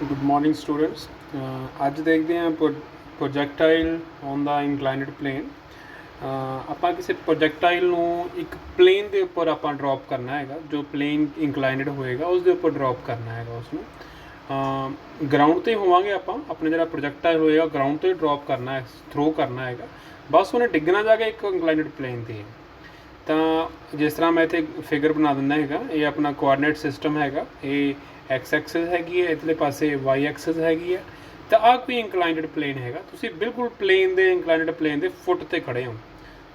Good morning students. ਅੱਜ ਦੇਖਦੇ ਹਾਂ ਪ੍ਰੋਜੈਕਟਾਈਲ ਔਨ ਦਾ ਇਨਕਲਾਈਨਡ ਪਲੇਨ। ਆਪਾਂ ਕਿਸੇ ਪ੍ਰੋਜੈਕਟਾਈਲ ਨੂੰ ਇੱਕ ਪਲੇਨ ਦੇ ਉੱਪਰ ਆਪਾਂ ਡ੍ਰੌਪ ਕਰਨਾ ਹੈਗਾ, ਜੋ ਪਲੇਨ ਇਨਕਲਾਈਨਡ ਹੋਏਗਾ ਉਸ ਦੇ ਉੱਪਰ ਡ੍ਰੌਪ ਕਰਨਾ ਹੈਗਾ ਉਸ ਨੂੰ। ਗਰਾਊਂਡ 'ਤੇ ਹੋਵਾਂਗੇ ਆਪਾਂ, ਆਪਣੇ ਜਿਹੜਾ ਪ੍ਰੋਜੈਕਟਾਈਲ ਹੋਏਗਾ ਗਰਾਊਂਡ 'ਤੇ ਡ੍ਰੌਪ ਕਰਨਾ ਹੈ, ਥਰੋ ਕਰਨਾ ਹੈਗਾ। ਬਸ ਉਹਨੇ ਡਿੱਗਣਾ ਜਾ ਕੇ ਇੱਕ ਇਨਕਲਾਈਨਡ ਪਲੇਨ 'ਤੇ ਹੈ। ਤਾਂ ਜਿਸ ਤਰ੍ਹਾਂ ਮੈਂ ਇੱਥੇ ਫਿਗਰ ਬਣਾ ਦਿੰਦਾ ਹੈਗਾ, ਇਹ ਆਪਣਾ ਕੋਆਰਡੀਨੇਟ ਸਿਸਟਮ ਹੈਗਾ। ਇਹ ਐਕਸ ਐਕਸਿਸ ਹੈਗੀ ਹੈ, ਇਧਰਲੇ ਪਾਸੇ ਵਾਈ ਐਕਸਿਸ ਹੈਗੀ ਹੈ। ਤਾਂ ਆਹ ਕੋਈ ਇੰਕਲਾਈਨਡ ਪਲੇਨ ਹੈਗਾ, ਤੁਸੀਂ ਬਿਲਕੁਲ ਪਲੇਨ ਦੇ ਇੰਕਲਾਈਨਡ ਪਲੇਨ ਦੇ ਫੁੱਟ 'ਤੇ ਖੜ੍ਹੇ ਹੋ।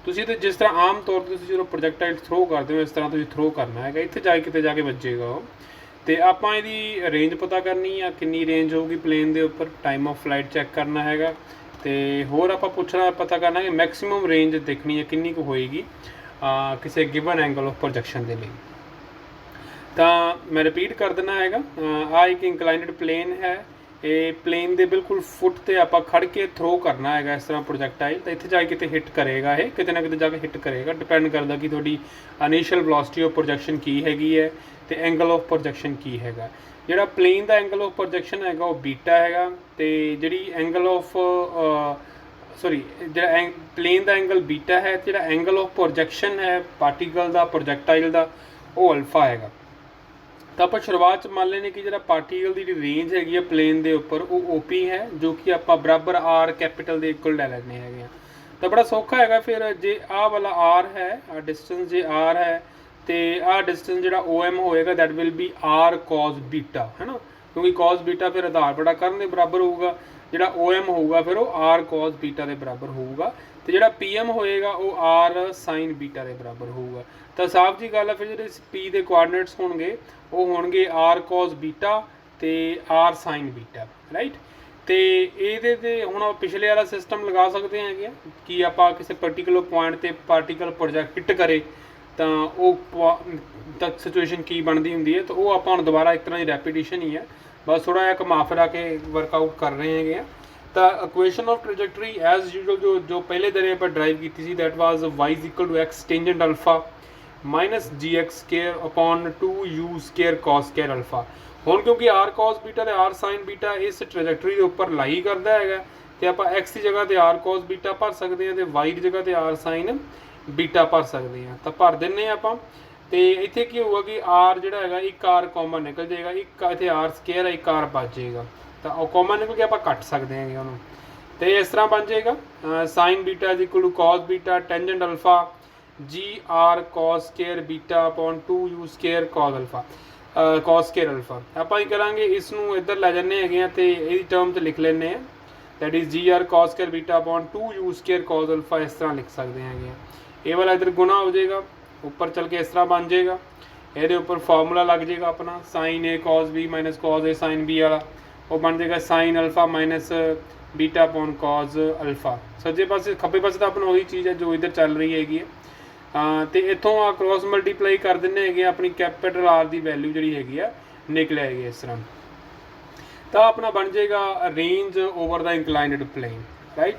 ਤੁਸੀਂ ਤਾਂ ਜਿਸ ਤਰ੍ਹਾਂ ਆਮ ਤੌਰ 'ਤੇ ਤੁਸੀਂ ਜਦੋਂ ਪ੍ਰੋਜੈਕਟਾਈਲ ਥਰੋ ਕਰਦੇ ਹੋ ਇਸ ਤਰ੍ਹਾਂ ਤੁਸੀਂ ਥਰੋ ਕਰਨਾ ਹੈਗਾ। ਇੱਥੇ ਜਾ ਕੇ ਕਿਤੇ ਜਾ ਕੇ ਵੱਜੇਗਾ ਉਹ। ਅਤੇ ਆਪਾਂ ਇਹਦੀ ਰੇਂਜ ਪਤਾ ਕਰਨੀ ਆ, ਕਿੰਨੀ ਰੇਂਜ ਹੋਊਗੀ ਪਲੇਨ ਦੇ ਉੱਪਰ। ਟਾਈਮ ਆਫ ਫਲਾਈਟ ਚੈੱਕ ਕਰਨਾ ਹੈਗਾ। ਅਤੇ ਹੋਰ ਆਪਾਂ ਪਤਾ ਕਰਨਾ ਕਿ ਮੈਕਸੀਮਮ ਰੇਂਜ ਦੇਖਣੀ ਹੈ ਕਿੰਨੀ ਕੁ ਹੋਏਗੀ ਕਿਸੇ ਗਿਵਨ ਐਂਗਲ ਆਫ ਪ੍ਰੋਜੈਕਸ਼ਨ ਦੇ ਲਈ। ਤਾਂ ਮੈਂ ਰਿਪੀਟ ਕਰ ਦਿੰਦਾ ਹੈਗਾ, ਆਹ ਇੱਕ ਇੰਕਲਾਈਨਡ ਪਲੇਨ ਹੈ। ਇਹ ਪਲੇਨ ਦੇ ਬਿਲਕੁਲ ਫੁੱਟ 'ਤੇ ਆਪਾਂ ਖੜ੍ਹ ਕੇ ਥਰੋ ਕਰਨਾ ਹੈਗਾ ਇਸ ਤਰ੍ਹਾਂ ਪ੍ਰੋਜੈਕਟਾਈਲ। ਤਾਂ ਇੱਥੇ ਜਾ ਕੇ ਕਿਤੇ ਹਿੱਟ ਕਰੇਗਾ, ਇਹ ਕਿਤੇ ਨਾ ਕਿਤੇ ਜਾ ਕੇ ਹਿੱਟ ਕਰੇਗਾ। ਡਿਪੈਂਡ ਕਰਦਾ ਕਿ ਤੁਹਾਡੀ ਇਨੀਸ਼ੀਅਲ ਵੈਲੋਸਿਟੀ ਆਫ ਪ੍ਰੋਜੈਕਸ਼ਨ ਕੀ ਹੈਗੀ ਹੈ ਅਤੇ ਐਂਗਲ ਆਫ ਪ੍ਰੋਜੈਕਸ਼ਨ ਕੀ ਹੈਗਾ। ਜਿਹੜਾ ਪਲੇਨ ਦਾ ਐਂਗਲ ਆਫ ਪ੍ਰੋਜੈਕਸ਼ਨ ਹੈਗਾ ਉਹ ਬੀਟਾ ਹੈਗਾ, ਅਤੇ ਜਿਹੜੀ ਐਂਗਲ ਆਫ ਜਿਹੜਾ ਪਲੇਨ ਦਾ ਐਂਗਲ ਬੀਟਾ ਹੈ, ਅਤੇ ਜਿਹੜਾ ਐਂਗਲ ਆਫ ਪ੍ਰੋਜੈਕਸ਼ਨ ਹੈ ਪਾਰਟੀਕਲ ਦਾ, ਪ੍ਰੋਜੈਕਟਾਈਲ ਦਾ, ਉਹ ਅਲਫਾ ਹੈਗਾ। ਤਾਂ ਆਪਾਂ ਸ਼ੁਰੂਆਤ 'ਚ ਮੰਨ ਲੈਂਦੇ ਕਿ ਜਿਹੜਾ ਪਾਰਟੀਕਲ ਦੀ ਜਿਹੜੀ ਰੇਂਜ ਹੈਗੀ ਹੈ ਪਲੇਨ ਦੇ ਉੱਪਰ ਉਹ ਓਪੀ ਹੈ, ਜੋ ਕਿ ਆਪਾਂ ਬਰਾਬਰ ਆਰ ਕੈਪੀਟਲ ਦੇ ਇਕੁਅਲ ਲੈ ਲੈਂਦੇ ਹੈਗੇ ਆ। ਤਾਂ ਬੜਾ ਸੌਖਾ ਹੈਗਾ। ਫਿਰ ਜੇ ਆਹ ਵਾਲਾ ਆਰ ਹੈ, ਆਹ ਡਿਸਟੈਂਸ ਜੇ ਆਰ ਹੈ, ਅਤੇ ਆਹ ਡਿਸਟੈਂਸ ਜਿਹੜਾ ਓ ਐਮ ਹੋਏਗਾ ਦੈਟ ਵਿਲ ਬੀ ਆਰ ਕੋਸ ਬੀਟਾ, ਹੈ ਨਾ। ਕਿਉਂਕਿ ਕੋਸ ਬੀਟਾ ਫਿਰ ਆਧਾਰ ਬੜਾ ਕਰਨ ਦੇ ਬਰਾਬਰ ਹੋਊਗਾ। ਜਿਹੜਾ ਓ ਐਮ ਹੋਊਗਾ ਫਿਰ ਉਹ ਆਰ ਕੋਸ ਬੀਟਾ ਦੇ ਬਰਾਬਰ ਹੋਊਗਾ, ਅਤੇ ਜਿਹੜਾ ਪੀ ਐਮ ਹੋਏਗਾ ਉਹ ਆਰ ਸਾਈਨ ਬੀਟਾ ਦੇ ਬਰਾਬਰ ਹੋਊਗਾ। ਤਾਂ ਸਾਫ਼ ਜੀ ਗੱਲ ਹੈ, ਫਿਰ ਜਿਹੜੇ ਪੀ ਦੇ ਕੋਆਰਡੀਨੇਟਸ ਹੋਣਗੇ ਉਹ ਹੋਣਗੇ ਆਰ ਕੋਸ ਬੀਟਾ ਅਤੇ ਆਰ ਸਾਈਨ ਬੀਟਾ, ਰਾਈਟ। ਅਤੇ ਇਹਦੇ 'ਤੇ ਹੁਣ ਪਿਛਲੇ ਵਾਲਾ ਸਿਸਟਮ ਲਗਾ ਸਕਦੇ ਹੈਗੇ ਆ ਕਿ ਆਪਾਂ ਕਿਸੇ ਪਰਟੀਕੂਲਰ ਪੁਆਇੰਟ 'ਤੇ ਪਾਰਟੀਕਲ ਪ੍ਰੋਜੈਕਟ ਹਿੱਟ ਕਰੇ ਤਾਂ ਉਹ ਤੱਕ ਸਿਚੁਏਸ਼ਨ ਕੀ ਬਣਦੀ ਹੁੰਦੀ ਹੈ। ਤਾਂ ਉਹ ਆਪਾਂ ਹੁਣ ਦੁਬਾਰਾ ਇੱਕ ਤਰ੍ਹਾਂ ਦੀ ਰੈਪੀਟੀਸ਼ਨ ਹੀ ਹੈ, ਬਸ ਥੋੜ੍ਹਾ ਜਿਹਾ ਘੁਮਾ ਫਿਰਾ ਕੇ ਵਰਕਆਊਟ ਕਰ ਰਹੇ ਹੈਗੇ ਆ। ਤਾਂ equation of trajectory as usual ਜੋ ਪਹਿਲੇ ਦਿਨ ਆਪਾਂ ਡਰਾਈਵ ਕੀਤੀ ਸੀ, that was y = x tangent alpha minus gx square upon 2u square cos square alpha. ਹੁਣ ਕਿਉਂਕਿ ਆਰ ਕੋਸ ਬੀਟਾ ਅਤੇ ਆਰ ਸਾਈਨ ਬੀਟਾ ਇਸ ਟ੍ਰੈਜੈਕਟਰੀ ਦੇ ਉੱਪਰ ਲਾਈ ਕਰਦਾ ਹੈਗਾ, ਅਤੇ ਆਪਾਂ ਐਕਸ ਦੀ ਜਗ੍ਹਾ 'ਤੇ ਆਰ ਕੋਸ ਬੀਟਾ ਭਰ ਸਕਦੇ ਹਾਂ ਅਤੇ ਵਾਈ ਦੀ ਜਗ੍ਹਾ 'ਤੇ ਆਰ ਸਾਈਨ ਬੀਟਾ ਭਰ ਸਕਦੇ ਹਾਂ। ਤਾਂ ਭਰ ਦਿੰਦੇ ਹਾਂ ਆਪਾਂ। ਅਤੇ ਇੱਥੇ ਕੀ ਹੋਊਗਾ ਕਿ ਆਰ ਜਿਹੜਾ ਹੈਗਾ ਇੱਕ ਆਰ ਕਾਮਨ ਨਿਕਲ ਜਾਏਗਾ, ਇੱਕ ਇੱਥੇ ਆਰ ਸਕੇਅਰ ਹੈ, ਇੱਕ ਆਰ ਬਚ ਜਾਏਗਾ। ਤਾਂ ਉਹ ਕਾਮਨ ਨਿਕਲ ਕੇ ਆਪਾਂ ਕੱਟ ਸਕਦੇ ਹੈਗੇ ਉਹਨੂੰ। ਅਤੇ ਇਸ ਤਰ੍ਹਾਂ ਬਣ ਜਾਏਗਾ sine beta = cos beta tangent alpha G R cos square beta upon 2u square cos alpha cos square alpha. ਆਪਾਂ ਹੀ ਕਰਾਂਗੇ, ਇਸ ਨੂੰ ਇੱਧਰ ਲੈ ਜਾਂਦੇ ਹੈਗੇ ਆ ਅਤੇ ਇਹਦੀ ਟਰਮ 'ਚ ਲਿਖ ਲੈਂਦੇ ਹਾਂ, that is g r cos square beta upon 2u square cos alpha. ਇਸ ਤਰ੍ਹਾਂ ਲਿਖ ਸਕਦੇ ਹੈਗੇ ਆ। ਇਹ ਵਾਲਾ ਇੱਧਰ ਗੁਣਾ ਹੋ ਜਾਏਗਾ, ਉੱਪਰ ਚੱਲ ਕੇ ਇਸ ਤਰ੍ਹਾਂ ਬਣ ਜਾਏਗਾ। ਇਹਦੇ ਉੱਪਰ ਫਾਰਮੂਲਾ ਲੱਗ ਜਾਏਗਾ ਆਪਣਾ ਸਾਈਨ ਏ cos b ਮਾਈਨਸ cos ਏ ਸਾਈਨ b ਵਾਲਾ, ਉਹ ਬਣ ਜਾਏਗਾ ਸਾਈਨ ਅਲਫਾ ਮਾਈਨਸ ਬੀਟਾ ਅਪੋਨ cos ਅਲਫਾ। ਸੱਜੇ ਪਾਸੇ ਖੱਬੇ ਪਾਸੇ ਤਾਂ ਆਪਣਾ ਉਹੀ ਚੀਜ਼ ਹੈ ਜੋ ਇੱਧਰ ਚੱਲ ਰਹੀ ਹੈਗੀ ਹੈ। ਅਤੇ ਇੱਥੋਂ ਆ ਕ੍ਰੋਸ ਮਲਟੀਪਲਾਈ ਕਰ ਦਿੰਦੇ ਹੈਗੇ ਆਪਣੀ ਕੈਪੀਟਲ ਆਰ ਦੀ ਵੈਲਿਊ ਜਿਹੜੀ ਹੈਗੀ ਆ ਨਿਕਲ ਆਏਗੀ ਇਸ ਤਰ੍ਹਾਂ। ਤਾਂ ਆਪਣਾ ਬਣ ਜਾਏਗਾ range over the inclined plane, right.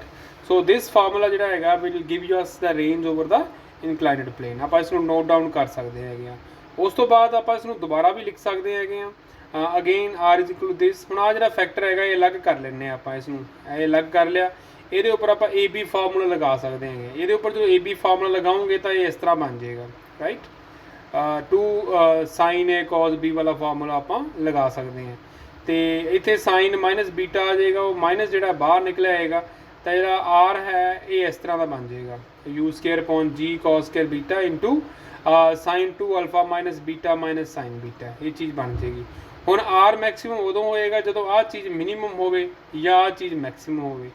So this formula ਜਿਹੜਾ ਹੈਗਾ will give you us the range over the inclined plane. ਆਪਾਂ ਇਸ ਨੂੰ ਨੋਟ ਡਾਊਨ ਕਰ ਸਕਦੇ ਹੈਗੇ ਆ। ਉਸ ਤੋਂ ਬਾਅਦ ਆਪਾਂ ਇਸ ਨੂੰ ਦੁਬਾਰਾ ਵੀ ਲਿਖ ਸਕਦੇ ਹੈਗੇ ਆ। ਅਗੇਨ ਆਰ = ਦਿਸ। ਹੁਣ ਆਹ ਜਿਹੜਾ ਫੈਕਟਰ ਹੈਗਾ ਇਹ ਅਲੱਗ ਕਰ ਲੈਂਦੇ ਹਾਂ ਆਪਾਂ, ਇਸ ਨੂੰ ਇਹ ਅਲੱਗ ਕਰ ਲਿਆ। ਇਹਦੇ ਉੱਪਰ ਆਪਾਂ ਏ ਬੀ ਫਾਰਮੂਲਾ ਲਗਾ ਸਕਦੇ ਹੈਗੇ। ਇਹਦੇ ਉੱਪਰ ਜਦੋਂ ਏ ਬੀ ਫਾਰਮੂਲਾ ਲਗਾਉਂਗੇ ਤਾਂ ਇਹ ਇਸ ਤਰ੍ਹਾਂ ਬਣ ਜਾਏਗਾ, ਰਾਈਟ। 2 ਸਾਈਨ ਏ cos b ਵਾਲਾ ਫਾਰਮੂਲਾ ਆਪਾਂ ਲਗਾ ਸਕਦੇ ਹਾਂ। ਅਤੇ ਇੱਥੇ ਸਾਈਨ ਮਾਈਨਸ ਬੀਟਾ ਆ ਜਾਏਗਾ, ਉਹ ਮਾਈਨਸ ਜਿਹੜਾ ਬਾਹਰ ਨਿਕਲਿਆ ਆਏਗਾ। ਤਾਂ ਜਿਹੜਾ ਆਰ ਹੈ ਇਹ ਇਸ ਤਰ੍ਹਾਂ ਦਾ ਬਣ ਜਾਏਗਾ, u square upon g cos square beta into sine 2 alpha minus beta minus sine beta. ਇਹ ਚੀਜ਼ ਬਣ ਜਾਏਗੀ। ਹੁਣ ਆਰ ਮੈਕਸੀਮਮ ਉਦੋਂ ਹੋਏਗਾ ਜਦੋਂ ਆਹ ਚੀਜ਼ ਮਿਨੀਮਮ ਹੋਵੇ ਜਾਂ ਆਹ ਚੀਜ਼ ਮੈਕਸੀਮਮ ਹੋਵੇ।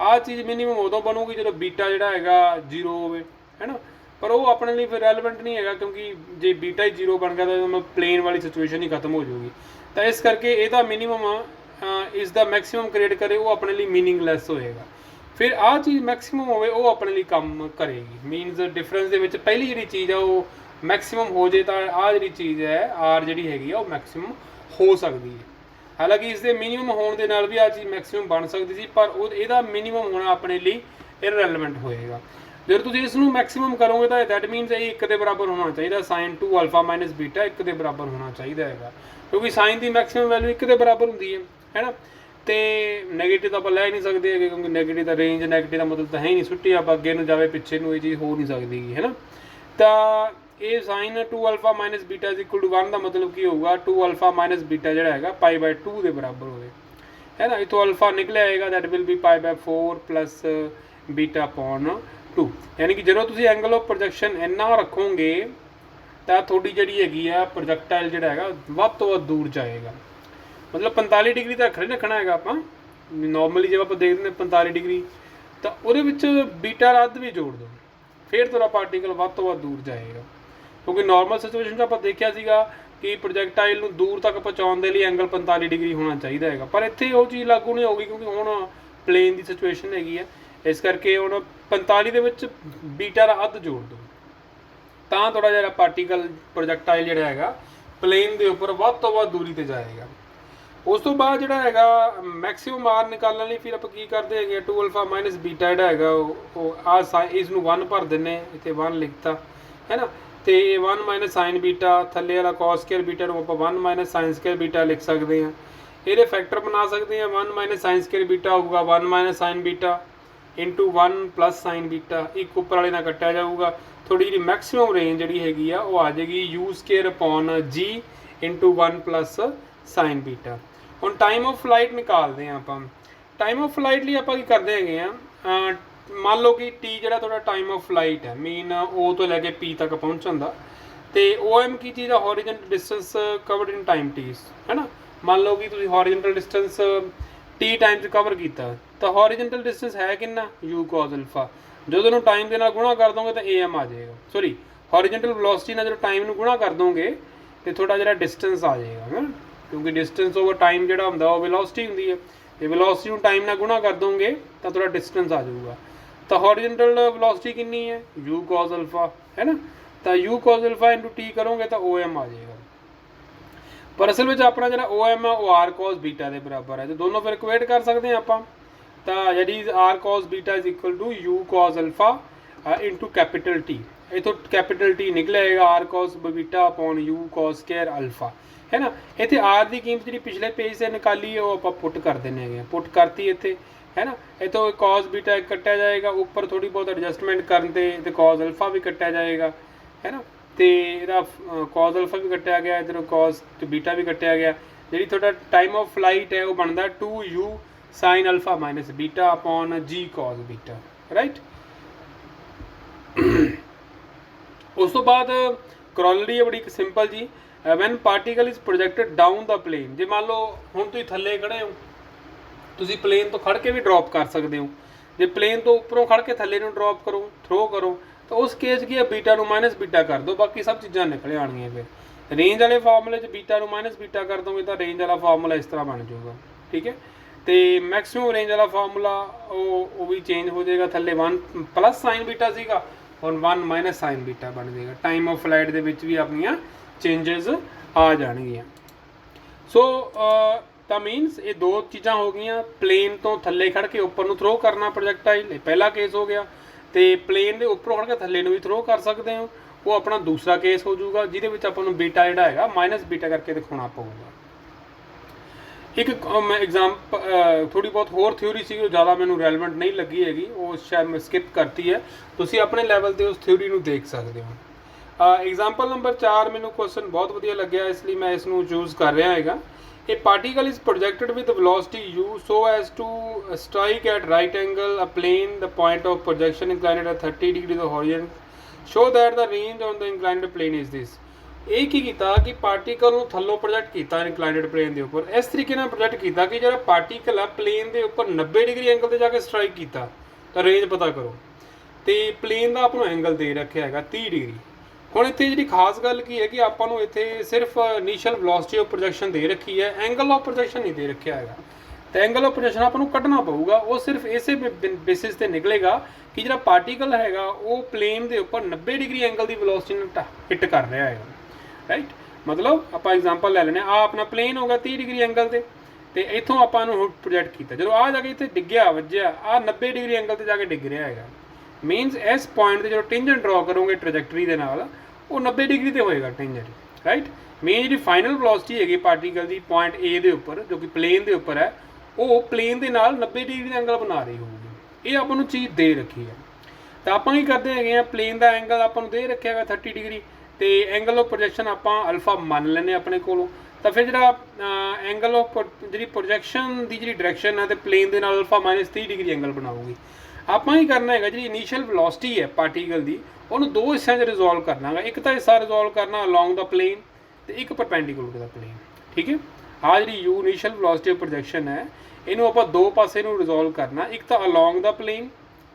ਆਹ ਚੀਜ਼ ਮਿਨੀਮਮ ਉਦੋਂ ਬਣੂਗੀ ਜਦੋਂ ਬੀਟਾ ਜਿਹੜਾ ਹੈਗਾ 0 ਹੋਵੇ, ਹੈ ਨਾ। ਪਰ ਉਹ ਆਪਣੇ ਲਈ ਫਿਰ ਰੈਲੇਵੈਂਟ ਨਹੀਂ ਹੈਗਾ, ਕਿਉਂਕਿ ਜੇ ਬੀਟਾ ਹੀ 0 ਬਣ ਗਿਆ ਤਾਂ ਪਲੇਨ ਵਾਲੀ ਸਿਚੁਏਸ਼ਨ ਹੀ ਖਤਮ ਹੋ ਜਾਊਗੀ। ਤਾਂ ਇਸ ਕਰਕੇ ਇਹਦਾ ਮਿਨੀਮਮ ਇਸ ਦਾ ਮੈਕਸੀਮਮ ਕ੍ਰੀਏਟ ਕਰੇ ਉਹ ਆਪਣੇ ਲਈ ਮੀਨਿੰਗਲੈਸ ਹੋਏਗਾ। ਫਿਰ ਆਹ ਚੀਜ਼ ਮੈਕਸੀਮਮ ਹੋਵੇ ਉਹ ਆਪਣੇ ਲਈ ਕੰਮ ਕਰੇਗੀ। ਮੀਨਸ ਡਿਫਰੈਂਸ ਦੇ ਵਿੱਚ ਪਹਿਲੀ ਜਿਹੜੀ ਚੀਜ਼ ਆ ਉਹ ਮੈਕਸੀਮਮ ਹੋ ਜੇ ਤਾਂ ਆਹ ਜਿਹੜੀ ਚੀਜ਼ ਹੈ ਆਰ ਜਿਹੜੀ ਹੈਗੀ ਆ ਉਹ ਮੈਕਸੀਮਮ ਹੋ ਸਕਦੀ ਹੈ। ਹਾਲਾਂਕਿ ਇਸ ਦੇ ਮਿਨੀਮਮ ਹੋਣ ਦੇ ਨਾਲ ਵੀ ਆਹ ਚੀਜ਼ ਮੈਕਸੀਮਮ ਬਣ ਸਕਦੀ ਸੀ, ਪਰ ਇਹਦਾ ਮਿਨੀਮਮ ਹੋਣਾ ਆਪਣੇ ਲਈ ਇਰਰੈਲੇਵੈਂਟ ਹੋਏਗਾ। ਜਦੋਂ ਤੁਸੀਂ ਇਸ ਨੂੰ ਮੈਕਸੀਮਮ ਕਰੋਗੇ ਤਾਂ ਦੈਟ ਮੀਨਸ ਇਹ 1 ਦੇ ਬਰਾਬਰ ਹੋਣਾ ਚਾਹੀਦਾ। ਸਾਈਨ 2 ਅਲਫਾ ਮਾਈਨਸ ਬੀਟਾ 1 ਦੇ ਬਰਾਬਰ ਹੋਣਾ ਚਾਹੀਦਾ ਹੈਗਾ, ਕਿਉਂਕਿ ਸਾਈਨ ਦੀ ਮੈਕਸੀਮਮ ਵੈਲਿਊ 1 ਦੇ ਬਰਾਬਰ ਹੁੰਦੀ ਹੈ। है ना। ਤੇ ਨੈਗੇਟਿਵ ਤਾਂ ਆਪਾਂ ਲੈ ਨਹੀਂ ਸਕਦੇ ਹੈਗੇ, ਕਿਉਂਕਿ ਨੈਗੇਟਿਵ ਦਾ ਰੇਂਜ ਨੈਗੇਟਿਵ ਦਾ ਮਤਲਬ ਤਾਂ ਹੈ ਹੀ ਨਹੀਂ, ਛੁੱਟੀ ਆਪਾਂ ਅੱਗੇ ਨੂੰ ਜਾਵੇ ਪਿੱਛੇ ਨੂੰ ਇਹ ਚੀਜ਼ ਹੋ ਨਹੀਂ ਸਕਦੀ ਗੀ, ਹੈ ਨਾ। ਤਾਂ ਇਹ sine 2α minus beta is equal to 1 ਦਾ ਮਤਲਬ ਕੀ ਹੋਊਗਾ, 2α ਮਾਈਨਸ ਬੀਟਾ ਜਿਹੜਾ ਹੈਗਾ π/2 ਦੇ ਬਰਾਬਰ ਹੋਵੇ, ਹੈ ਨਾ। ਇੱਥੋਂ ਅਲਫਾ ਨਿਕਲਿਆ ਆਏਗਾ, that will be π/4 plus beta upon 2। ਯਾਨੀ ਕਿ ਜਦੋਂ ਤੁਸੀਂ ਐਂਗਲ ਆਫ ਪ੍ਰੋਜੈਕਸ਼ਨ ਇੰਨਾ ਰੱਖੋਗੇ ਤਾਂ ਤੁਹਾਡੀ ਜਿਹੜੀ ਹੈਗੀ ਆ ਪ੍ਰੋਜੈਕਟਾਈਲ ਜਿਹੜਾ ਹੈਗਾ ਵੱਧ ਤੋਂ ਵੱਧ ਦੂਰ ਜਾਏਗਾ। ਮਤਲਬ 45 ਡਿਗਰੀ ਤਾਂ ਰੱਖਣਾ ਰੱਖਣਾ ਹੈਗਾ ਆਪਾਂ ਨੋਰਮਲੀ, ਜਦੋਂ ਆਪਾਂ ਦੇਖਦੇ ਨੇ 45 ਡਿਗਰੀ ਤਾਂ ਉਹਦੇ ਵਿੱਚ ਬੀਟਾ ਰੱਦ ਵੀ ਜੋੜ ਦਿਓ, ਫਿਰ ਤੁਹਾਡਾ ਪਾਰਟੀਕਲ ਵੱਧ ਤੋਂ ਵੱਧ ਦੂਰ ਜਾਏਗਾ। ਕਿਉਂਕਿ ਨੋਰਮਲ ਸਿਚੁਏਸ਼ਨ 'ਚ ਆਪਾਂ ਦੇਖਿਆ ਸੀਗਾ ਕਿ ਪ੍ਰੋਜੈਕਟਾਈਲ ਨੂੰ ਦੂਰ ਤੱਕ ਪਹੁੰਚਾਉਣ ਦੇ ਲਈ ਐਂਗਲ 45 ਡਿਗਰੀ ਹੋਣਾ ਚਾਹੀਦਾ ਹੈਗਾ, ਪਰ ਇੱਥੇ ਉਹ ਚੀਜ਼ ਲਾਗੂ ਨਹੀਂ ਹੋਊਗੀ ਕਿਉਂਕਿ ਹੁਣ ਪਲੇਨ ਦੀ ਸਿਚੁਏਸ਼ਨ ਹੈਗੀ ਹੈ। ਇਸ ਕਰਕੇ ਹੁਣ 45 ਦੇ ਵਿੱਚ ਬੀਟਾ ਦਾ ਅੱਧ ਜੋੜ ਦਿਓ, ਤਾਂ ਥੋੜ੍ਹਾ ਜਿਹਾ ਪਾਰਟੀਕਲ ਪ੍ਰੋਜੈਕਟਾਈਲ ਜਿਹੜਾ ਹੈਗਾ ਪਲੇਨ ਦੇ ਉੱਪਰ ਵੱਧ ਤੋਂ ਵੱਧ ਦੂਰੀ 'ਤੇ ਜਾਏਗਾ। ਉਸ ਤੋਂ ਬਾਅਦ ਜਿਹੜਾ ਹੈਗਾ ਮੈਕਸਿਮਮ ਆਰ ਨਿਕਾਲਣ ਲਈ ਫਿਰ ਆਪਾਂ ਕੀ ਕਰਦੇ ਹੈਗੇ, 2α ਮਾਈਨਸ ਬੀਟਾ ਜਿਹੜਾ ਹੈਗਾ ਉਹ ਆ ਇਸ ਨੂੰ 1 ਭਰ ਦਿੰਦੇ, ਇੱਥੇ 1 ਲਿਖਤਾ, ਹੈ ਨਾ। ਤੇ 1 ਮਾਈਨਸ ਸਾਈਨ ਬੀਟਾ, ਥੱਲੇ ਵਾਲਾ cos ਸਕੁਅਰ ਬੀਟਾ ਨੂੰ ਆਪਾਂ 1 ਮਾਈਨਸ ਸਾਈਨ ਸਕੁਅਰ ਬੀਟਾ ਲਿਖ ਸਕਦੇ ਹਾਂ। ਇਹਦੇ ਫੈਕਟਰ ਬਣਾ ਸਕਦੇ ਹਾਂ, 1 ਮਾਈਨਸ ਸਾਈਨ ਸਕੁਅਰ ਬੀਟਾ ਹੋਊਗਾ 1 ਮਾਈਨਸ ਸਾਈਨ ਬੀਟਾ ਇੰਟੂ 1 ਪਲੱਸ ਸਾਈਨ ਬੀਟਾ, ਇੱਕ ਉੱਪਰ ਵਾਲੇ ਨਾਲ ਕੱਟਿਆ ਜਾਊਗਾ। ਥੋੜੀ ਜਿਹੜੀ ਮੈਕਸਿਮਮ ਰੇਂਜ ਜਿਹੜੀ ਹੈਗੀ ਆ ਉਹ ਆ ਜਾਏਗੀ u square upon g into 1 plus sine beta. ਹੁਣ ਟਾਈਮ ਆਫ ਫਲਾਈਟ ਨਿਕਾਲਦੇ ਹਾਂ ਆਪਾਂ। ਟਾਈਮ ਆਫ ਫਲਾਈਟ ਲਈ ਆਪਾਂ ਕੀ ਕਰਦੇ ਹੈਗੇ ਆ, ਮੰਨ ਲਓ ਕਿ ਟੀ ਜਿਹੜਾ ਤੁਹਾਡਾ ਟਾਈਮ ਆਫ ਫਲਾਈਟ ਹੈ ਮੀਨ O ਤੋਂ ਲੈ ਕੇ P ਤੱਕ ਪਹੁੰਚਣ ਦਾ, ਤੇ OM ਕੀ ਚੀਜ਼ ਆ, horizontal distance covered in time T, ਹੈ ਨਾ। ਮੰਨ ਲਓ ਕਿ ਤੁਸੀਂ ਹੌਰੀਜ਼ੌਨਟਲ ਡਿਸਟੈਂਸ T ਟਾਈਮ 'ਚ ਕਵਰ ਕੀਤਾ, ਤਾਂ ਹੌਰੀਜ਼ੌਨਟਲ ਡਿਸਟੈਂਸ ਹੈ ਕਿੰਨਾ, u cos ਅਲਫਾ। ਜਦੋਂ ਉਹਨੂੰ ਟਾਈਮ ਦੇ ਨਾਲ ਗੁਣਾ ਕਰ ਦੋਗੇ ਤਾਂ AM ਆ ਜਾਏਗਾ, ਸੌਰੀ ਹੌਰੀਜ਼ੌਨਟਲ ਵੈਲੋਸਿਟੀ ਨਾਲ ਜਦੋਂ ਟਾਈਮ ਨੂੰ ਗੁਣਾ ਕਰ ਦੋਗੇ ਤੇ ਤੁਹਾਡਾ ਜਿਹੜਾ ਡਿਸਟੈਂਸ ਆ ਜਾਏਗਾ, ਹੈ ਨਾ। ਕਿਉਂਕਿ ਡਿਸਟੈਂਸ ਓਵਰ ਟਾਈਮ ਜਿਹੜਾ ਹੁੰਦਾ ਉਹ ਵੈਲੋਸਿਟੀ ਹੁੰਦੀ ਹੈ, ਤੇ ਵੈਲੋਸਿਟੀ ਨੂੰ ਟਾਈਮ ਨਾਲ ਗੁਣਾ ਕਰ ਦੋਗੇ ਤਾਂ ਤੁਹਾਡਾ ਡਿਸਟੈਂਸ ਆ ਜਾਊਗਾ। ਤਾਂ ਹੌਰੀਜ਼ੌਨਟਲ ਵੈਲੋਸਿਟੀ ਕਿੰਨੀ ਹੈ, u cos ਅਲਫਾ, ਹੈ ਨਾ। ਤਾਂ u cos alpha into T ਕਰੋਗੇ ਤਾਂ OM ਆ ਜਾਏਗਾ। ਪਰ ਅਸਲ ਵਿੱਚ ਆਪਣਾ ਜਿਹੜਾ OM ਹੈ ਉਹ r cos ਬੀਟਾ ਦੇ ਬਰਾਬਰ ਹੈ, ਤੇ ਦੋਨੋਂ ਫਿਰ ਇਕੁਏਟ ਕਰ ਸਕਦੇ ਹਾਂ ਆਪਾਂ। ਤਾਂ ਜਿਹੜੀ r cos beta is equal to u cos alpha into capital T, ਇੱਥੋਂ ਕੈਪੀਟਲ T ਨਿਕਲੇਗਾ r cos beta upon u cos square alpha, है ना। इतने आर की कीमत जी पिछले पेज से निकाली है वो आप पुट कर देने हैं, पुट करती इतने, है ना। इतों कॉस बीटा कट्टिया जाएगा, ऊपर थोड़ी बहुत एडजस्टमेंट करते तो कॉस अल्फा भी कट्टिया जाएगा, है ना। तो यदा कॉस अल्फा भी कट्टिया गया, इधर कॉस बीटा भी कट्टिया गया। जी थोड़ा टाइम ऑफ फ्लाइट है वो बनता 2u sine alpha minus beta upon g cos beta, right. उस तो बाद ਕਰੋਲਰੀ है बड़ी simple ji, when particle is projected down the plane. ਜੇ ਮੰਨ ਲਓ ਹੁਣ ਤੁਸੀਂ ਥੱਲੇ ਖੜੇ ਹੋ, ਤੁਸੀਂ ਪਲੇਨ ਤੋਂ ਖੜ ਕੇ ਵੀ ਡ੍ਰੌਪ ਕਰ ਸਕਦੇ ਹੋ। ਜੇ ਪਲੇਨ ਤੋਂ ਉੱਪਰੋਂ ਖੜ ਕੇ ਥੱਲੇ ਨੂੰ ਡ੍ਰੌਪ ਕਰੋ, ਥਰੋ ਕਰੋ, ਤਾਂ ਉਸ ਕੇਸ ਕੀ ਹੈ, ਬੀਟਾ ਨੂੰ ਮਾਈਨਸ ਬੀਟਾ ਕਰ ਦਿਓ, ਬਾਕੀ ਸਭ ਚੀਜ਼ਾਂ ਨਿਕਲ ਆਉਣਗੀਆਂ। ਫਿਰ ਰੇਂਜ ਵਾਲੇ ਫਾਰਮੂਲੇ 'ਚ ਬੀਟਾ ਨੂੰ ਮਾਈਨਸ ਬੀਟਾ ਕਰ ਦੋਗੇ ਤਾਂ ਰੇਂਜ ਵਾਲਾ ਫਾਰਮੂਲਾ ਇਸ ਤਰ੍ਹਾਂ ਬਣ ਜਾਊਗਾ, ਠੀਕ ਹੈ। ਤੇ ਮੈਕਸਿਮਮ ਰੇਂਜ ਵਾਲਾ ਫਾਰਮੂਲਾ ਉਹ ਵੀ ਚੇਂਜ ਹੋ ਜਾਏਗਾ, ਥੱਲੇ 1 ਪਲੱਸ ਸਾਈਨ ਬੀਟਾ ਸੀਗਾ, ਹੁਣ 1 ਮਾਈਨਸ ਸਾਈਨ ਬੀਟਾ ਬਣ ਜਾਏਗਾ। ਟਾਈਮ ਆਫ ਫਲਾਈਟ ਦੇ ਵਿੱਚ ਵੀ ਆਪਣੀਆਂ ਚੇਂਜਸ ਆ ਜਾਣਗੀਆਂ। ਸੋ ਤਾਂ ਮੀਨਸ ਇਹ ਦੋ ਚੀਜ਼ਾਂ ਹੋ ਗਈਆਂ, ਪਲੇਨ ਤੋਂ ਥੱਲੇ ਖੜ ਕੇ ਉੱਪਰ ਨੂੰ ਥਰੋ ਕਰਨਾ ਪ੍ਰੋਜੈਕਟਾਈਲ, ਇਹ ਪਹਿਲਾ ਕੇਸ ਹੋ ਗਿਆ। ਤੇ ਪਲੇਨ ਦੇ ਉੱਪਰੋਂ ਖੜ ਕੇ ਥੱਲੇ ਨੂੰ ਵੀ ਥਰੋ ਕਰ ਸਕਦੇ ਹੋ, ਉਹ ਆਪਣਾ ਦੂਸਰਾ ਕੇਸ ਹੋ ਜਾਊਗਾ, ਜਿਹਦੇ ਵਿੱਚ ਆਪਾਂ ਨੂੰ ਬੀਟਾ ਜਿਹੜਾ ਹੈਗਾ ਮਾਈਨਸ ਬੀਟਾ ਕਰਕੇ ਦਿਖਾਉਣਾ ਪਊਗਾ। ਇੱਕ ਐਗਜ਼ਾਮਪਲ ਥੋੜੀ ਬਹੁਤ ਹੋਰ ਥਿਊਰੀ ਸੀ, ਉਹ ਜ਼ਿਆਦਾ ਮੈਨੂੰ ਰੈਲੇਵੈਂਟ ਨਹੀਂ ਲੱਗੀ ਹੈਗੀ, ਉਹ ਸ਼ਾਇਦ ਮੈਂ ਸਕਿਪ ਕਰਤੀ ਹੈ, ਤੁਸੀਂ ਆਪਣੇ ਲੈਵਲ ਤੇ ਉਸ ਥਿਊਰੀ ਨੂੰ ਦੇਖ ਸਕਦੇ ਹੋ। एग्जाम्पल नंबर 4 मैंने क्वेश्चन बहुत वधिया लग्या, इसलिए मैं इसनूं चूज़ कर रहा है। ए particle is projected with velocity u so as to strike at right angle a plane, the point of projection inclined at 30 degree the horizon, show that the range on the inclined plane is this। ਇਹ ਕੀ ਕੀਤਾ ਕਿ particle ਨੂੰ ਥੱਲੋਂ project ਕੀਤਾ inclined plain ਦੇ ਉੱਪਰ, ਇਸ ਤਰੀਕੇ ਨਾਲ ਪ੍ਰੋਜੈਕਟ ਕੀਤਾ ਕਿ ਜਿਹੜਾ ਪਾਰਟੀਕਲ ਆ ਪਲੇਨ ਦੇ ਉੱਪਰ 90 ਡਿਗਰੀ ਐਂਗਲ ਤੇ ਜਾ ਕੇ ਸਟ੍ਰਾਈਕ ਕੀਤਾ, ਤਾਂ ਰੇਂਜ ਪਤਾ ਕਰੋ। ਤੇ ਪਲੇਨ ਦਾ ਆਪਾਂ ਨੂੰ ਐਂਗਲ ਦੇ ਰੱਖਿਆ ਹੈਗਾ 30 ਡਿਗਰੀ। ਹੁਣ ਇੱਥੇ ਜਿਹੜੀ ਖਾਸ ਗੱਲ ਕੀ ਹੈ ਕਿ ਆਪਾਂ ਨੂੰ ਇੱਥੇ ਸਿਰਫ ਇਨੀਸ਼ੀਅਲ ਵੈਲੋਸਿਟੀ ਆਫ ਪ੍ਰੋਜੈਕਸ਼ਨ ਦੇ ਰੱਖੀ ਹੈ, ਐਂਗਲ ਆਫ ਪ੍ਰੋਜੈਕਸ਼ਨ ਨਹੀਂ ਦੇ ਰੱਖਿਆ ਹੈਗਾ। ਤਾਂ ਐਂਗਲ ਆਫ ਪ੍ਰੋਜੈਕਸ਼ਨ ਆਪਾਂ ਨੂੰ ਕੱਢਣਾ ਪਊਗਾ, ਉਹ ਸਿਰਫ ਇਸੇ ਬੇਸਿਸ ਤੇ ਨਿਕਲੇਗਾ ਕਿ ਜਿਹੜਾ ਪਾਰਟੀਕਲ ਹੈਗਾ ਉਹ ਪਲੇਨ ਦੇ ਉੱਪਰ 90 ਡਿਗਰੀ ਐਂਗਲ ਦੀ ਵੈਲੋਸਿਟੀ ਨਾਲ ਹਿੱਟ ਕਰ ਰਿਹਾ ਹੈਗਾ, ਰਾਈਟ। ਮਤਲਬ ਆਪਾਂ ਐਗਜ਼ਾਮਪਲ ਲੈ ਲੈਂਦੇ ਹਾਂ, ਆ ਆਪਣਾ ਪਲੇਨ ਹੋਗਾ 30 ਡਿਗਰੀ ਐਂਗਲ ਤੇ ਇੱਥੋਂ ਆਪਾਂ ਨੂੰ ਪ੍ਰੋਜੈਕਟ ਕੀਤਾ, ਜਦੋਂ ਆ ਜਾ ਕੇ ਇੱਥੇ ਡਿੱਗਿਆ ਵੱਜਿਆ, ਆ 90 ਡਿਗਰੀ ਐਂਗਲ ਤੇ ਜਾ ਕੇ ਡਿੱਗ ਰਿਹਾ ਹੈਗਾ। ਮੀਨਸ ਇਸ ਪੁਆਇੰਟ ਤੇ ਜਦੋਂ ਟੈਂਜੈਂਟ ਡਰਾ ਕਰੋਗੇ ਟ੍ਰੈਜੈਕਟਰੀ ਦੇ ਨਾਲ, ਉਹ 90 ਡਿਗਰੀ ਤੇ ਹੋਏਗਾ ਟੈਂਜੈਂਟ, ਰਾਈਟ। ਮੇਨ ਜਿਹੜੀ ਫਾਈਨਲ ਵੈਲੋਸਿਟੀ ਹੈਗੀ ਪਾਰਟੀਕਲ ਦੀ ਪੁਆਇੰਟ A ਦੇ ਉੱਪਰ ਜੋ ਕਿ ਪਲੇਨ ਦੇ ਉੱਪਰ ਹੈ, ਉਹ ਪਲੇਨ ਦੇ ਨਾਲ 90 ਡਿਗਰੀ ਦਾ ਐਂਗਲ ਬਣਾ ਰਹੀ ਹੋਊਗੀ। ਇਹ ਆਪਾਂ ਨੂੰ ਚੀਜ਼ ਦੇ ਰੱਖੀ ਹੈ। ਤਾਂ ਆਪਾਂ ਕੀ ਕਰਦੇ ਹੈਗੇ ਆ, ਪਲੇਨ ਦਾ ਐਂਗਲ ਆਪਾਂ ਨੂੰ ਦੇ ਰੱਖਿਆ ਹੈਗਾ 30 ਡਿਗਰੀ, ਤੇ ਐਂਗਲ ਆਫ ਪ੍ਰੋਜੈਕਸ਼ਨ ਆਪਾਂ ਅਲਫਾ ਮੰਨ ਲੈਂਦੇ ਆਪਣੇ ਕੋਲੋਂ। ਤਾਂ ਫਿਰ ਜਿਹੜਾ ਐਂਗਲ ਆਫ ਜਿਹੜੀ ਪ੍ਰੋਜੈਕਸ਼ਨ ਦੀ ਜਿਹੜੀ ਡਾਇਰੈਕਸ਼ਨ ਹੈ ਤੇ ਪਲੇਨ ਦੇ ਨਾਲ ਅਲਫਾ -30 ਡਿਗਰੀ ਐਂਗਲ ਬਣਾਊਗੀ। ਆਪਾਂ ਹੀ ਕਰਨਾ ਹੈਗਾ ਜਿਹੜੀ ਇਨੀਸ਼ੀਅਲ ਵੈਲੋਸਿਟੀ ਹੈ ਪਾਰਟੀਕਲ ਦੀ, ਉਹਨੂੰ ਦੋ ਹਿੱਸਿਆਂ 'ਚ ਰਿਜ਼ੋਲਵ ਕਰਨਾ ਹੈਗਾ। ਇੱਕ ਤਾਂ ਹਿੱਸਾ ਰਿਜ਼ੋਲਵ ਕਰਨਾ ਅਲੋਂਗ ਦਾ ਪਲੇਨ ਤੇ ਇੱਕ ਪਰਪੈਂਡੀਕੂਲਰ ਟੂ ਦਾ ਪਲੇਨ। ਠੀਕ ਹੈ। ਆਹ ਜਿਹੜੀ you initial velocity of projection ਹੈ, ਇਹਨੂੰ ਆਪਾਂ ਦੋ ਪਾਸੇ ਨੂੰ ਰਿਜ਼ੋਲਵ ਕਰਨਾ, ਇੱਕ ਤਾਂ ਅਲੋਂਗ ਦਾ ਪਲੇਨ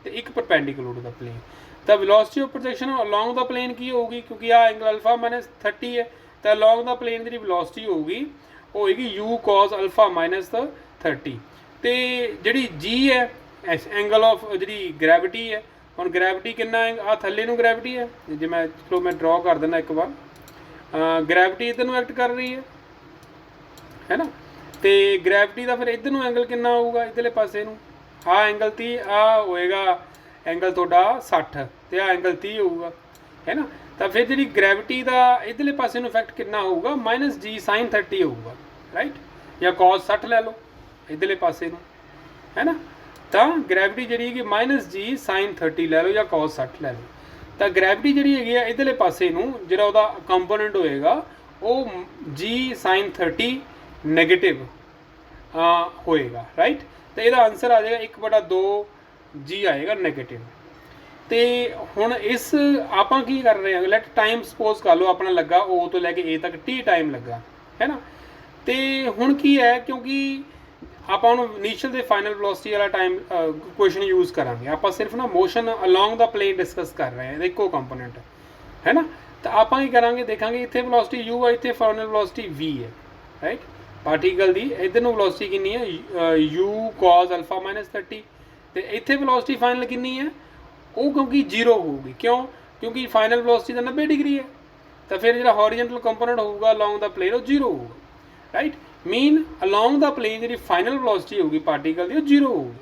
ਤੇ ਇੱਕ ਪਰਪੈਂਡੀਕੂਲਰ ਟੂ ਦਾ ਪਲੇਨ। ਤਾਂ velocity of projection along the plane ਕੀ ਹੋਊਗੀ, ਕਿਉਂਕਿ ਆਹ ਐਂਗਲ ਅਲਫਾ -30 ਹੈ, ਤਾਂ ਅਲੋਂਗ ਦਾ ਪਲੇਨ ਜਿਹੜੀ ਵੈਲੋਸਿਟੀ ਹੋਊਗੀ ਉਹ ਹੋਏਗੀ ਯੂ ਕਾਜ਼ ਅਲਫਾ -30। ਤੇ ਜਿਹੜੀ ਜੀ ਹੈ ਐਂਗਲ ਆਫ ਜਿਹੜੀ ਗ੍ਰੈਵਿਟੀ ਹੈ, ਹੁਣ ਗ੍ਰੈਵਿਟੀ ਕਿੰਨਾ ਹੈ, ਆ ਥੱਲੇ ਨੂੰ ਗ੍ਰੈਵਿਟੀ ਹੈ, ਜੇ ਮੈਂ ਚਲੋ ਮੈਂ ਡਰਾ ਕਰ ਦਿੰਦਾ ਇੱਕ ਵਾਰ, ਗ੍ਰੈਵਿਟੀ ਇੱਧਰ ਨੂੰ ਐਕਟ ਕਰ ਰਹੀ ਹੈ ਨਾ, ਤੇ ਗ੍ਰੈਵਿਟੀ ਦਾ ਫਿਰ ਇੱਧਰ ਨੂੰ ਐਂਗਲ ਕਿੰਨਾ ਹੋਊਗਾ, ਇੱਧਰਲੇ ਪਾਸੇ ਨੂੰ ਆਹ ਐਂਗਲ 30, ਆਹ ਹੋਏਗਾ ਐਂਗਲ ਤੁਹਾਡਾ 60 ਤੇ ਆਹ ਐਂਗਲ 30 ਹੋਊਗਾ, ਹੈ ਨਾ। ਤਾਂ ਫਿਰ ਜਿਹੜੀ ਗ੍ਰੈਵਿਟੀ ਦਾ ਇੱਧਰਲੇ ਪਾਸੇ ਨੂੰ ਇਫੈਕਟ ਕਿੰਨਾ ਹੋਊਗਾ, -g sin 30 ਹੋਊਗਾ, ਰਾਈਟ, ਜਾਂ cos 60 ਲੈ ਲਓ ਇੱਧਰਲੇ ਪਾਸੇ ਨੂੰ, ਹੈ ਨਾ। ਤਾਂ ਗ੍ਰੈਵਿਟੀ ਜਿਹੜੀ ਹੈਗੀ -g sin 30 ਲੈ ਲਓ ਜਾਂ cos 60 ਲੈ ਲਓ। ਤਾਂ ਗ੍ਰੈਵਿਟੀ ਜਿਹੜੀ ਹੈਗੀ ਆ ਇੱਧਰਲੇ ਪਾਸੇ ਨੂੰ ਜਿਹੜਾ ਉਹਦਾ ਕੰਪੋਨੈਂਟ ਹੋਏਗਾ ਉਹ g sin 30 ਨੈਗੇਟਿਵ ਹੋਏਗਾ, ਰਾਈਟ। ਤੇ ਇਹਦਾ ਆਨਸਰ ਆ ਜਾਏਗਾ 1/2 g ਆਏਗਾ ਨੈਗੇਟਿਵ। ਤੇ ਹੁਣ ਇਸ ਆਪਾਂ ਕੀ ਕਰ ਰਹੇ ਹਾਂ, ਲੈਟ ਟਾਈਮ ਸਪੋਜ਼ ਕਰ ਲਓ ਆਪਣਾ ਲੱਗਾ O ਤੋਂ ਲੈ ਕੇ A ਤੱਕ t ਟਾਈਮ ਲੱਗਾ, ਹੈ ਨਾ। ਤੇ ਹੁਣ ਕੀ ਹੈ, ਕਿਉਂਕਿ ਆਪਾਂ ਹੁਣ ਇਨੀਸ਼ੀਅਲ ਤੇ ਫਾਈਨਲ ਵੈਲੋਸਿਟੀ ਵਾਲਾ ਟਾਈਮ ਕੁਐਸਚਨ ਯੂਜ਼ ਕਰਾਂਗੇ, ਆਪਾਂ ਸਿਰਫ ਨਾ motion along the plain discuss ਕਰ ਰਹੇ ਹਾਂ, ਇਹਦਾ ਇੱਕੋ ਕੰਪੋਨੈਂਟ ਹੈ ਨਾ। ਤਾਂ ਆਪਾਂ ਕੀ ਕਰਾਂਗੇ, ਦੇਖਾਂਗੇ ਇੱਥੇ ਵੈਲੋਸਿਟੀ u ਹੈ, ਇੱਥੇ ਫਾਈਨਲ ਵੈਲੋਸਿਟੀ v ਹੈ, ਰਾਈਟ। ਪਾਰਟੀਕਲ ਦੀ ਇੱਧਰ ਨੂੰ ਵੈਲੋਸਿਟੀ ਕਿੰਨੀ ਹੈ, u cos ਅਲਫਾ -30, ਤੇ ਇੱਥੇ ਵੈਲੋਸਿਟੀ ਫਾਈਨਲ ਕਿੰਨੀ ਹੈ, ਉਹ ਕਿਉਂਕਿ 0 ਹੋਊਗੀ। ਕਿਉਂ, ਕਿਉਂਕਿ ਫਾਈਨਲ ਵੈਲੋਸਿਟੀ ਤਾਂ 90 ਡਿਗਰੀ ਹੈ, ਤਾਂ ਫਿਰ ਜਿਹੜਾ ਹੌਰੀਜ਼ੌਂਟਲ ਕੰਪੋਨੈਂਟ ਹੋਊਗਾ ਅਲੋਂਗ ਦਾ ਪਲੇਨ ਉਹ 0 ਹੋਊਗਾ, right. Mean along the plane ਜਿਹੜੀ ਫਾਈਨਲ ਵੈਲੋਸਿਟੀ ਹੋਊਗੀ ਪਾਰਟੀਕਲ ਦੀ ਉਹ 0 ਹੋਊਗੀ।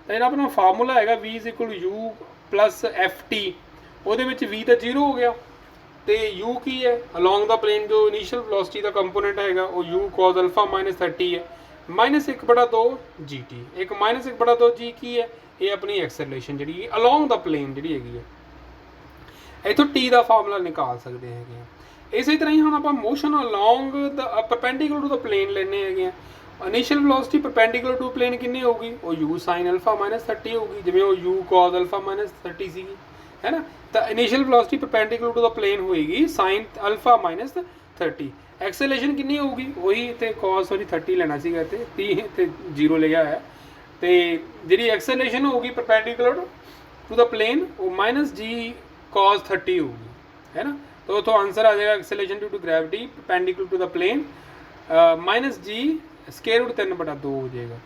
ਤਾਂ ਜਿਹੜਾ ਆਪਣਾ ਫਾਰਮੂਲਾ ਹੈਗਾ v = u + ft, ਉਹਦੇ ਵਿੱਚ v ਤਾਂ 0 ਹੋ ਗਿਆ, ਤੇ u ਕੀ ਹੈ, ਅਲੋਂਗ ਦਾ ਪਲੇਨ ਜੋ ਇਨੀਸ਼ੀਅਲ ਵੈਲੋਸਿਟੀ ਦਾ ਕੰਪੋਨੈਂਟ ਹੈਗਾ ਉਹ u cos ਅਲਫਾ -30 ਹੈ, -1/2 gt। ਇੱਕ -1/2 g ਕੀ ਹੈ, ਇਹ ਆਪਣੀ ਐਕਸਲਰੇਸ਼ਨ ਜਿਹੜੀ ਅਲੋਂਗ ਦਾ ਪਲੇਨ ਜਿਹੜੀ ਹੈਗੀ ਹੈ। ਇੱਥੋਂ t ਦਾ ਫਾਰਮੂਲਾ ਨਿਕਾਲ ਸਕਦੇ ਹੈਗੇ ਆ। ਇਸੇ ਤਰ੍ਹਾਂ ਹੀ ਹੁਣ ਆਪਾਂ motion along the perpendicular to the plane ਲੈਣੇ ਹੈਗੇ ਆ। Initial velocity perpendicular to plane ਕਿੰਨੀ ਹੋਊਗੀ, ਉਹ u sin ਅਲਫਾ -30 ਹੋਊਗੀ, ਜਿਵੇਂ ਉਹ u cos ਅਲਫਾ -30 ਸੀਗੀ, ਹੈ ਨਾ। ਤਾਂ initial velocity perpendicular to the plane ਹੋਏਗੀ sin ਅਲਫਾ -30। ਐਕਸਲਰੇਸ਼ਨ ਕਿੰਨੀ ਹੋਊਗੀ, ਉਹੀ ਤੇ cos 30 ਲੈਣਾ ਸੀਗਾ, ਤੇ 30 ਤੇ 0 ਲਿਆ ਹੈ। ਤੇ ਜਿਹੜੀ ਐਕਸਲਰੇਸ਼ਨ ਹੋਊਗੀ ਪਰਪੈਂਡੀਕੂਲਰ ਟੂ ਦਾ ਪਲੇਨ ਉਹ -g cos 30 ਹੋਊਗੀ, ਹੈ ਨਾ। तो तो आंसर आ जाएगा acceleration due to gravity perpendicular to the plane -g √3/2 हो जाएगा।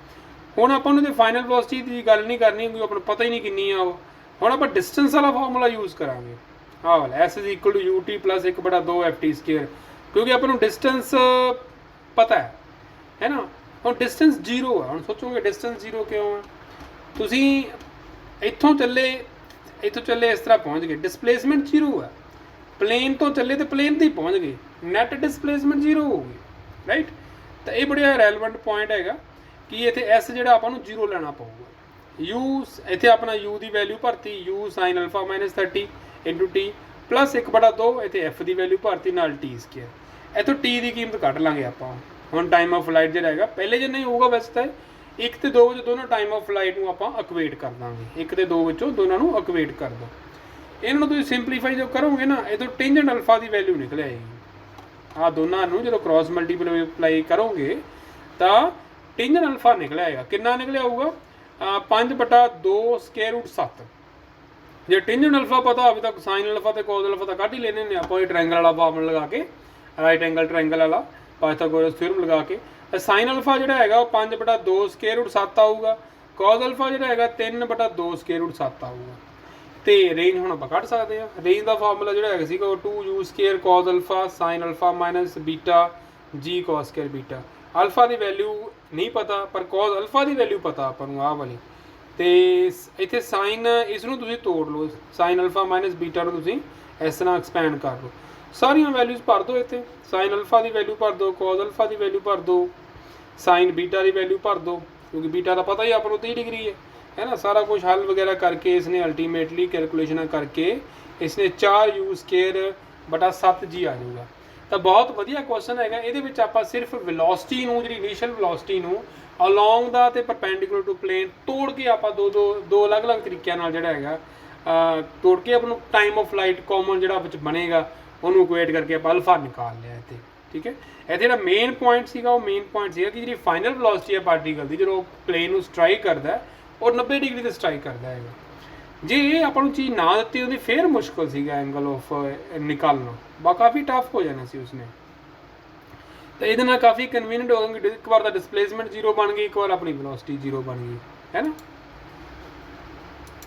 ਹੁਣ ਆਪਾਂ ਨੂੰ ਤੇ ਫਾਈਨਲ ਵੈਲੋਸਿਟੀ ਦੀ ਗੱਲ ਨਹੀਂ ਕਰਨੀ, ਕਿਉਂਕਿ ਆਪਾਂ ਨੂੰ ਪਤਾ ਹੀ ਨਹੀਂ ਕਿੰਨੀ ਆ ਉਹ। ਹੁਣ ਆਪਾਂ ਡਿਸਟੈਂਸ ਵਾਲਾ ਫਾਰਮੂਲਾ ਯੂਜ਼ ਕਰਾਂਗੇ, ਆਹ ਵਾਲਾ s = ut + 1/2 ft², ਕਿਉਂਕਿ ਆਪਾਂ ਨੂੰ ਡਿਸਟੈਂਸ ਪਤਾ ਹੈ ਨਾ। ਹੁਣ ਡਿਸਟੈਂਸ 0 ਹੈ, ਹੁਣ ਸੋਚੋਗੇ ਡਿਸਟੈਂਸ 0 ਕਿਉਂ ਹੈ, ਤੁਸੀਂ ਇੱਥੋਂ ਚੱਲੇ ਇਸ ਤਰ੍ਹਾਂ ਪਹੁੰਚ ਗਏ, ਡਿਸਪਲੇਸਮੈਂਟ 0 ਹੈ, ਪਲੇਨ ਤੋਂ ਚੱਲੇ ਤੇ ਪਲੇਨ ਤੇ ਹੀ ਪਹੁੰਚ ਗਏ, ਨੈਟ ਡਿਸਪਲੇਸਮੈਂਟ 0 ਹੋਊਗੀ, ਰਾਈਟ। ਤਾਂ ਇਹ ਬੜਾ ਰੈਲੇਵੈਂਟ ਪੁਆਇੰਟ ਹੈਗਾ ਕਿ ਇੱਥੇ s ਜਿਹੜਾ ਆਪਾਂ ਨੂੰ 0 ਲੈਣਾ ਪਊਗਾ। u ਇੱਥੇ ਆਪਣਾ u ਦੀ ਵੈਲਿਊ ਭਰਤੀ, u sin ਅਲਫਾ -30 × t + 1/2, ਇੱਥੇ f ਦੀ ਵੈਲਿਊ ਭਰਤੀ ਨਾਲ t²। ਇੱਥੋਂ t ਦੀ ਕੀਮਤ ਕੱਢ ਲਾਂਗੇ ਆਪਾਂ। ਹੁਣ ਟਾਈਮ ਆਫ ਫਲਾਈਟ ਜਿਹੜਾ ਹੈਗਾ ਪਹਿਲੇ ਜਿੰਨਾ ਹੀ ਹੋਊਗਾ, ਵੈਸੇ ਤਾਂ 1 ਤੇ 2 ਵਿੱਚ ਦੋਨੋਂ ਟਾਈਮ ਆਫ ਫਲਾਈਟ ਨੂੰ ਆਪਾਂ ਇਕੁਏਟ ਕਰ ਦਾਂਗੇ, 1 ਤੇ 2 ਵਿੱਚੋਂ ਦੋਨਾਂ ਨੂੰ ਇਕੁਏਟ ਕਰ ਦਿਓ। ਇਹਨਾਂ ਨੂੰ ਤੁਸੀਂ ਸਿੰਪਲੀਫਾਈ ਜੋ ਕਰੋਗੇ ਨਾ, ਇਹ ਤੋਂ ਟੈਂਜੈਂਟ ਅਲਫਾ ਦੀ ਵੈਲਿਊ ਨਿਕਲ ਆਏਗੀ। ਆਹ ਦੋਨਾਂ ਨੂੰ ਜਦੋਂ ਕ੍ਰਾਸ ਮਲਟੀਪਲਾਈ ਕਰੋਗੇ ਤਾਂ ਟੈਂਜੈਂਟ ਅਲਫਾ ਨਿਕਲ ਆਏਗਾ। ਕਿੰਨਾ ਨਿਕਲਿਆ ਹੋਊਗਾ, 5/2 √7। ਜੇ ਟੈਂਜੈਂਟ ਅਲਫਾ ਪਤਾ ਹੋਵੇ ਤਾਂ ਸਾਈਨ ਅਲਫਾ ਤੇ ਕੋਸ ਅਲਫਾ ਤਾਂ ਕੱਢ ਹੀ ਲੈਣੇ ਨੇ ਆਪਾਂ, ਇਹ ਟ੍ਰਾਇੰਗਲ ਵਾਲਾ ਫਾਰਮੂਲਾ ਲਗਾ ਕੇ, ਰਾਈਟ ਐਂਗਲ ਟ੍ਰਾਇੰਗਲ ਵਾਲਾ ਪਾਇਥਾਗੋਰਸ ਥਿਊਰਮ ਲਗਾ ਕੇ। ਸਾਈਨ ਅਲਫਾ ਜਿਹੜਾ ਹੈਗਾ ਉਹ 5/2 √7 ਆਊਗਾ, ਕੋਸ ਅਲਫਾ ਜਿਹੜਾ ਹੈਗਾ 3/2 √7 ਆਊਗਾ। ਤੇ ਰੇਂਜ ਹੁਣ ਆਪਾਂ ਕੱਢ ਸਕਦੇ ਹਾਂ। ਰੇਂਜ ਦਾ ਫਾਰਮੂਲਾ ਜਿਹੜਾ ਹੈਗਾ ਸੀਗਾ ਉਹ 2u² cos alpha sin alpha -β g cos² β। Alpha ਦੀ ਵੈਲਿਊ ਨਹੀਂ ਪਤਾ, ਪਰ cos ਅਲਫਾ ਦੀ ਵੈਲਿਊ ਪਤਾ ਆਪਾਂ ਨੂੰ, ਆਹ ਵਾਲੀ। ਤੇ ਇੱਥੇ ਸਾਈਨ, ਇਸ ਨੂੰ ਤੁਸੀਂ ਤੋੜ ਲਓ, sin ਅਲਫਾ -β ਨੂੰ ਤੁਸੀਂ ਇਸ ਤਰ੍ਹਾਂ ਐਕਸਪੈਂਡ ਕਰ ਲਓ। ਸਾਰੀਆਂ ਵੈਲਿਊਜ਼ ਭਰ ਦਿਓ ਇੱਥੇ, ਸਾਈਨ ਅਲਫਾ ਦੀ ਵੈਲਿਊ ਭਰ ਦਿਓ, ਕੋਜ਼ ਅਲਫਾ ਦੀ ਵੈਲਿਊ ਭਰ ਦਿਓ, ਸਾਈਨ ਬੀਟਾ ਦੀ ਵੈਲਿਊ ਭਰ ਦਿਓ, ਕਿਉਂਕਿ ਬੀਟਾ ਦਾ ਪਤਾ ਹੀ ਆਪਾਂ ਨੂੰ 30 ਡਿਗਰੀ ਹੈ ਨਾ। ਸਾਰਾ ਕੁਝ ਹੱਲ ਵਗੈरह ਕਰਕੇ ਇਸਨੇ ਅਲਟੀਮੇਟਲੀ ਕੈਲਕੂਲੇਸ਼ਨਾਂ ਕਰਕੇ ਇਸਨੇ 4u² / 7g ਆ ਜਾਊਗਾ। ਤਾਂ ਬਹੁਤ ਵਧੀਆ ਕੁਐਸਚਨ ਹੈਗਾ। ਇਹਦੇ ਵਿੱਚ ਆਪਾਂ ਸਿਰਫ ਵੈਲੋਸਿਟੀ ਨੂੰ, ਜਿਹੜੀ ਇਨੀਸ਼ੀਅਲ ਵੈਲੋਸਿਟੀ ਨੂੰ ਅਲੋਂਗ ਦਾ ਤੇ ਪਰਪੈਂਡੀਕੂਲਰ ਟੂ ਪਲੇਨ ਤੋੜ ਕੇ ਆਪਾਂ ਦੋ ਅਲੱਗ-ਅਲੱਗ ਤਰੀਕਿਆਂ ਨਾਲ ਜਿਹੜਾ ਹੈਗਾ ਤੋੜ ਕੇ ਆਪਾਂ ਨੂੰ ਟਾਈਮ ਆਫ ਫਲਾਈਟ ਕਾਮਨ ਜਿਹੜਾ ਵਿੱਚ ਬਣੇਗਾ ਉਹਨੂੰ ਇਕੁਏਟ ਕਰਕੇ ਆਪਾਂ ਅਲਫਾ ਨਿਕਾਲ ਲਿਆ ਇੱਥੇ, ਠੀਕ ਹੈ। ਇਹ ਜਿਹੜਾ ਮੇਨ ਪੁਆਇੰਟ ਸੀਗਾ, ਉਹ ਮੇਨ ਪੁਆਇੰਟ ਸੀਗਾ ਕਿ ਜਿਹੜੀ ਫਾਈਨਲ ਵੈਲੋਸਿਟੀ ਹੈ ਪਾਰਟੀਕਲ ਦੀ, ਜਦੋਂ ਪਲੇਨ ਨੂੰ ਸਟ੍ਰਾਈਕ ਕਰਦਾ ਉਹ 90 ਡਿਗਰੀ ਤੇ ਸਟ੍ਰਾਈਕ ਕਰਦਾ ਹੈਗਾ। ਜੇ ਇਹ ਆਪਾਂ ਨੂੰ ਚੀਜ਼ ਨਾ ਦਿੱਤੀ ਹੁੰਦੀ ਫਿਰ ਮੁਸ਼ਕਲ ਸੀਗਾ ਐਂਗਲ ਆਫ ਨਿਕਾਲਣਾ, ਕਾਫੀ ਟਫ ਹੋ ਜਾਣਾ ਸੀ ਉਸਨੇ। ਤਾਂ ਇਹਦੇ ਨਾਲ ਕਾਫੀ ਕਨਵੀਨੀਅੰਟ ਹੋ ਗਈ, ਇੱਕ ਵਾਰ ਦਾ ਡਿਸਪਲੇਸਮੈਂਟ 0 ਬਣ ਗਈ, ਇੱਕ ਵਾਰ ਆਪਣੀ ਵੈਲੋਸਿਟੀ 0 ਬਣ ਗਈ, ਹੈ ਨਾ।